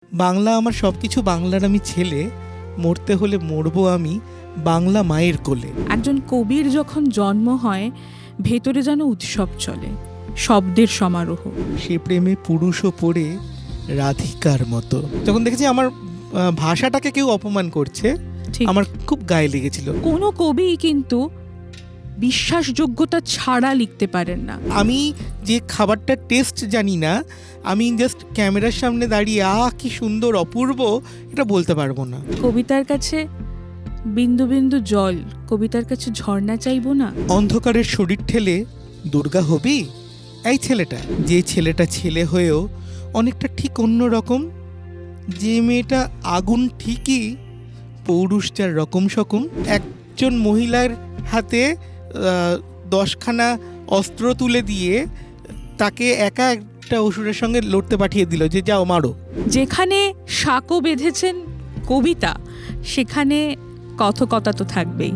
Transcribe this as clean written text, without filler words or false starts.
বাংলা আমার সব কিছু, বাংলার আমি ছেলে, মরতে হলে মরবো আমি বাংলা মায়ের কোলে। একজন কবির যখন জন্ম হয়, ভেতরে যেন উৎসব চলে, শব্দের সমারোহ। সে প্রেমে পুরুষও পড়ে রাধিকার মতো। যখন দেখেছি আমার ভাষাটাকে কেউ অপমান করছে, ঠিক। আমার খুব গায়ে লেগেছিল। কোনো কবি কিন্তু বিশ্বাসযোগ্যতা ছাড়া লিখতে পারেন না। আমি যে খাবারটার টেস্ট জানি না, আমি জাস্ট ক্যামেরার সামনে দাঁড়িয়ে কি সুন্দর অপূর্ব এটা বলতে পারবো না। কবিতার কাছে বিন্দু বিন্দু জল, কবিতার কাছে ঝর্ণা চাইবো না। অন্ধকারের শরীর ঠেলে দুর্গা হবি, এই ছেলেটা, যে ছেলেটা ছেলে হয়েও অনেকটা ঠিক অন্য রকম, যে মেয়েটা আগুন ঠিকই পৌরুষ যার রকম সকম, একজন মহিলার হাতে 10খানা অস্ত্র তুলে দিয়ে তাকে একা একটা অসুরের সঙ্গে লড়তে পাঠিয়ে দিল যে যাও মারো। যেখানে সাঁকো বেঁধেছেন কবিতা, সেখানে কথকতা তো থাকবেই।